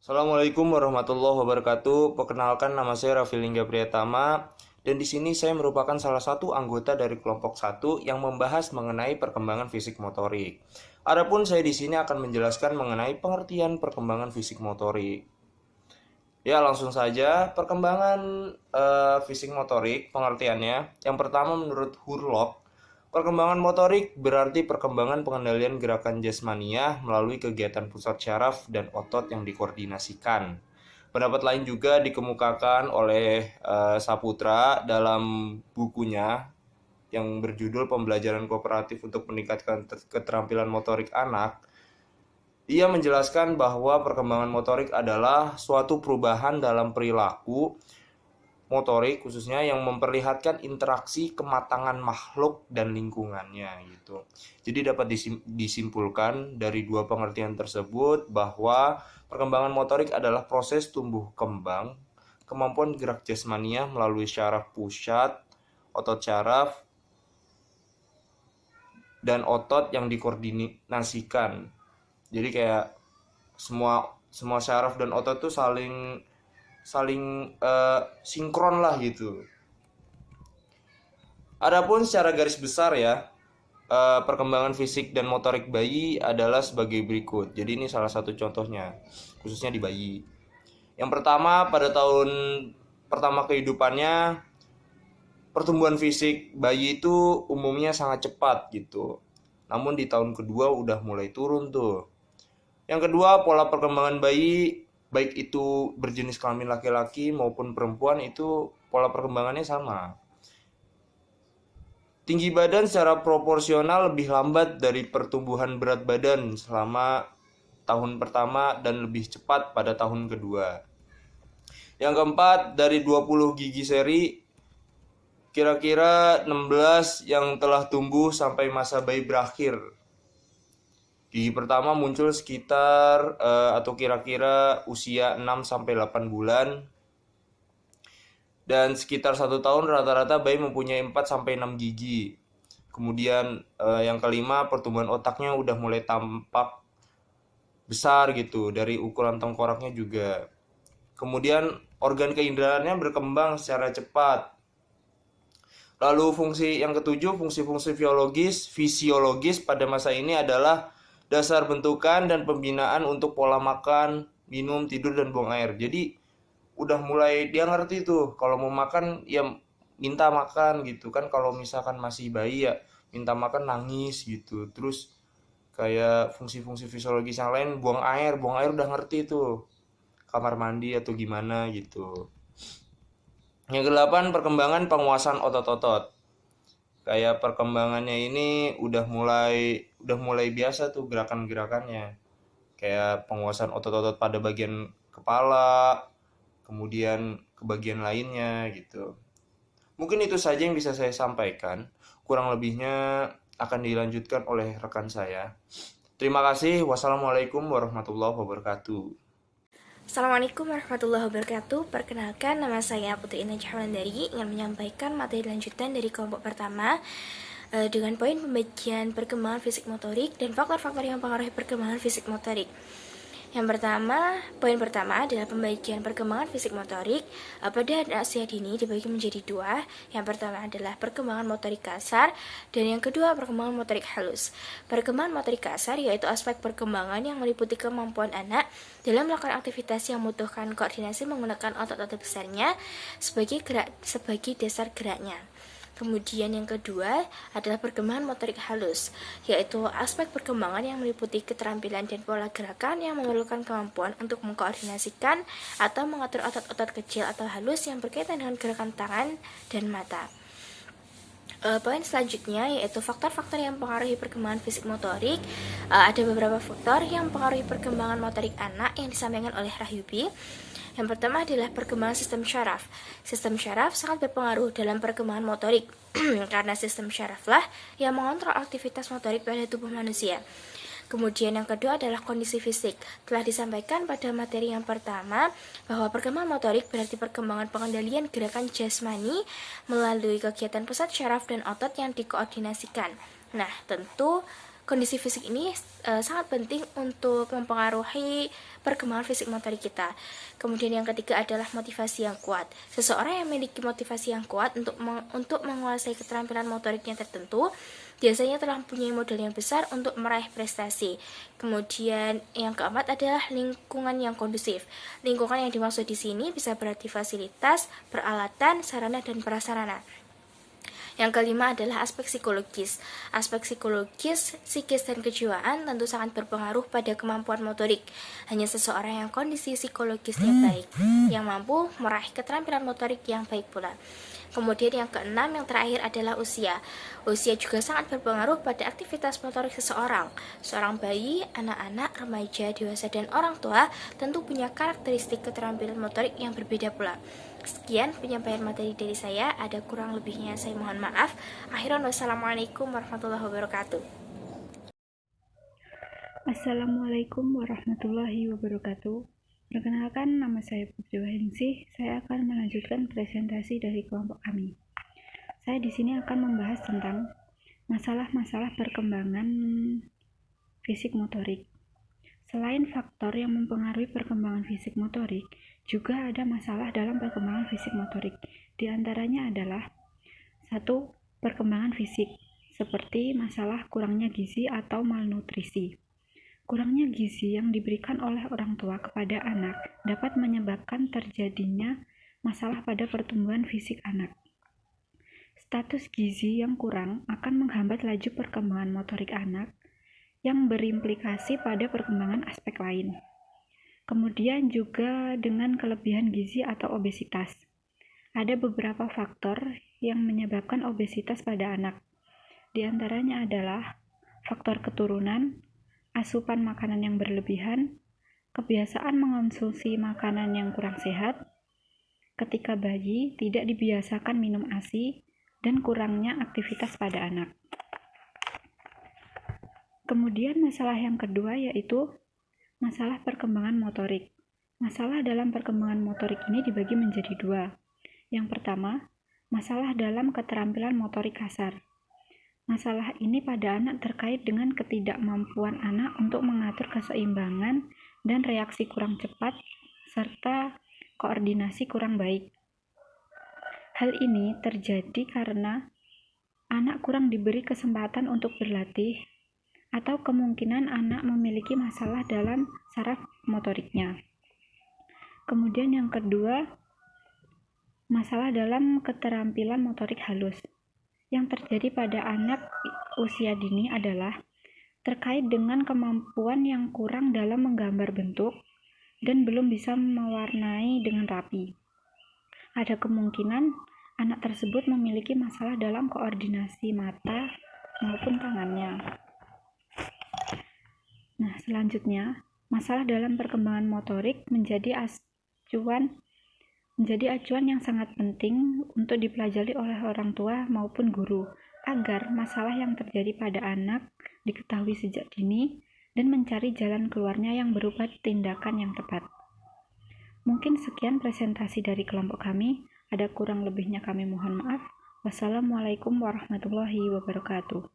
Assalamualaikum warahmatullahi wabarakatuh. Perkenalkan, nama saya Raffi Lingga Priyatama dan di sini saya merupakan salah satu anggota dari kelompok satu yang membahas mengenai perkembangan fisik motorik. Adapun saya di sini akan menjelaskan mengenai pengertian perkembangan fisik motorik. Ya, langsung saja perkembangan fisik motorik pengertiannya. Yang pertama menurut Hurlock, perkembangan motorik berarti perkembangan pengendalian gerakan jasmania melalui kegiatan pusat syaraf dan otot yang dikoordinasikan. Pendapat lain juga dikemukakan oleh Saputra dalam bukunya yang berjudul Pembelajaran Kooperatif untuk Meningkatkan Keterampilan Motorik Anak. Ia menjelaskan bahwa perkembangan motorik adalah suatu perubahan dalam perilaku motorik khususnya yang memperlihatkan interaksi kematangan makhluk dan lingkungannya gitu. Jadi dapat disimpulkan dari dua pengertian tersebut bahwa perkembangan motorik adalah proses tumbuh kembang kemampuan gerak jasmania melalui syaraf pusat, otot syaraf, dan otot yang dikoordinasikan. Jadi kayak semua syaraf dan otot tuh saling saling sinkron lah gitu. Adapun secara garis besar ya, perkembangan fisik dan motorik bayi adalah sebagai berikut. Jadi ini salah satu contohnya, khususnya di bayi. Yang pertama, pada tahun pertama kehidupannya, pertumbuhan fisik bayi itu umumnya sangat cepat gitu. Namun di tahun kedua udah mulai turun tuh. Yang kedua, pola perkembangan bayi baik itu berjenis kelamin laki-laki maupun perempuan itu pola perkembangannya sama. Tinggi badan secara proporsional lebih lambat dari pertumbuhan berat badan selama tahun pertama dan lebih cepat pada tahun kedua. Yang keempat, dari 20 gigi seri, kira-kira 16 yang telah tumbuh sampai masa bayi berakhir. Gigi pertama muncul sekitar atau kira-kira usia 6-8 bulan. Dan sekitar 1 tahun rata-rata bayi mempunyai 4-6 gigi. Kemudian yang kelima, pertumbuhan otaknya udah mulai tampak besar gitu, dari ukuran tengkoraknya juga. Kemudian organ keinderaannya berkembang secara cepat. Lalu fungsi yang ketujuh, fungsi-fungsi fisiologis pada masa ini adalah dasar bentukan dan pembinaan untuk pola makan, minum, tidur, dan buang air. Jadi udah mulai dia ngerti tuh kalau mau makan ya minta makan gitu kan. Kalau misalkan masih bayi ya minta makan nangis gitu. Terus kayak fungsi-fungsi fisiologis yang lain, buang air udah ngerti tuh, kamar mandi atau gimana gitu. Yang kedelapan, perkembangan penguasaan otot-otot. Kayak perkembangannya ini udah mulai biasa tuh gerakan-gerakannya. Kayak penguasaan otot-otot pada bagian kepala, kemudian ke bagian lainnya gitu. Mungkin itu saja yang bisa saya sampaikan. Kurang lebihnya akan dilanjutkan oleh rekan saya. Terima kasih. Wassalamualaikum warahmatullahi wabarakatuh. Assalamualaikum warahmatullahi wabarakatuh. Perkenalkan, nama saya Putri Indah Wulandari, ingin menyampaikan materi lanjutan dari kelompok pertama dengan poin pembagian perkembangan fisik motorik dan faktor-faktor yang mempengaruhi perkembangan fisik motorik. Yang pertama, poin pertama adalah pembagian perkembangan fisik motorik pada anak usia dini dibagi menjadi dua. Yang pertama adalah perkembangan motorik kasar dan yang kedua perkembangan motorik halus. Perkembangan motorik kasar yaitu aspek perkembangan yang meliputi kemampuan anak dalam melakukan aktivitas yang membutuhkan koordinasi menggunakan otot-otot besarnya sebagai dasar geraknya. Kemudian yang kedua adalah perkembangan motorik halus, yaitu aspek perkembangan yang meliputi keterampilan dan pola gerakan yang memerlukan kemampuan untuk mengkoordinasikan atau mengatur otot-otot kecil atau halus yang berkaitan dengan gerakan tangan dan mata. Poin selanjutnya yaitu faktor-faktor yang mempengaruhi perkembangan fisik motorik. Ada beberapa faktor yang mempengaruhi perkembangan motorik anak yang disampaikan oleh Rahyubi. Yang pertama adalah perkembangan sistem syaraf. Sistem syaraf sangat berpengaruh dalam perkembangan motorik karena sistem syaraflah yang mengontrol aktivitas motorik pada tubuh manusia. Kemudian yang kedua adalah kondisi fisik. Telah disampaikan pada materi yang pertama bahwa perkembangan motorik berarti perkembangan pengendalian gerakan jasmani melalui kegiatan pusat syaraf dan otot yang dikoordinasikan. Nah, tentu kondisi fisik ini sangat penting untuk mempengaruhi perkembangan fisik motorik kita. Kemudian yang ketiga adalah motivasi yang kuat. Seseorang yang memiliki motivasi yang kuat untuk menguasai keterampilan motoriknya tertentu biasanya telah mempunyai modal yang besar untuk meraih prestasi. Kemudian yang keempat adalah lingkungan yang kondusif. Lingkungan yang dimaksud di sini bisa berarti fasilitas, peralatan, sarana, dan prasarana. Yang kelima adalah aspek psikologis. Aspek psikologis, psikis, dan kejiwaan tentu sangat berpengaruh pada kemampuan motorik. Hanya seseorang yang kondisi psikologisnya baik, yang mampu meraih keterampilan motorik yang baik pula. Kemudian yang keenam, yang terakhir adalah usia. Usia juga sangat berpengaruh pada aktivitas motorik seseorang. Seorang bayi, anak-anak, remaja, dewasa, dan orang tua tentu punya karakteristik keterampilan motorik yang berbeda pula. Sekian penyampaian materi dari saya, ada kurang lebihnya saya mohon maaf. Akhiran wassalamualaikum warahmatullahi wabarakatuh. Assalamualaikum warahmatullahi wabarakatuh. Perkenalkan, nama saya Putri Wahyuningsih. Saya akan melanjutkan presentasi dari kelompok kami. Saya di sini akan membahas tentang masalah-masalah perkembangan fisik motorik. Selain faktor yang mempengaruhi perkembangan fisik motorik, juga ada masalah dalam perkembangan fisik motorik. Di antaranya adalah 1. Perkembangan fisik, seperti masalah kurangnya gizi atau malnutrisi. Kurangnya gizi yang diberikan oleh orang tua kepada anak dapat menyebabkan terjadinya masalah pada pertumbuhan fisik anak. Status gizi yang kurang akan menghambat laju perkembangan motorik anak yang berimplikasi pada perkembangan aspek lain. Kemudian juga dengan kelebihan gizi atau obesitas. Ada beberapa faktor yang menyebabkan obesitas pada anak. Di antaranya adalah faktor keturunan, asupan makanan yang berlebihan, kebiasaan mengonsumsi makanan yang kurang sehat, ketika bayi tidak dibiasakan minum ASI, dan kurangnya aktivitas pada anak. Kemudian masalah yang kedua yaitu masalah perkembangan motorik. Masalah dalam perkembangan motorik ini dibagi menjadi dua. Yang pertama, masalah dalam keterampilan motorik kasar. Masalah ini pada anak terkait dengan ketidakmampuan anak untuk mengatur keseimbangan dan reaksi kurang cepat, serta koordinasi kurang baik. Hal ini terjadi karena anak kurang diberi kesempatan untuk berlatih, atau kemungkinan anak memiliki masalah dalam saraf motoriknya. Kemudian yang kedua, masalah dalam keterampilan motorik halus. Yang terjadi pada anak usia dini adalah terkait dengan kemampuan yang kurang dalam menggambar bentuk dan belum bisa mewarnai dengan rapi. Ada kemungkinan anak tersebut memiliki masalah dalam koordinasi mata maupun tangannya. Nah, selanjutnya, masalah dalam perkembangan motorik menjadi acuan yang sangat penting untuk dipelajari oleh orang tua maupun guru, agar masalah yang terjadi pada anak diketahui sejak dini dan mencari jalan keluarnya yang berupa tindakan yang tepat. Mungkin sekian presentasi dari kelompok kami, ada kurang lebihnya kami mohon maaf. Wassalamualaikum warahmatullahi wabarakatuh.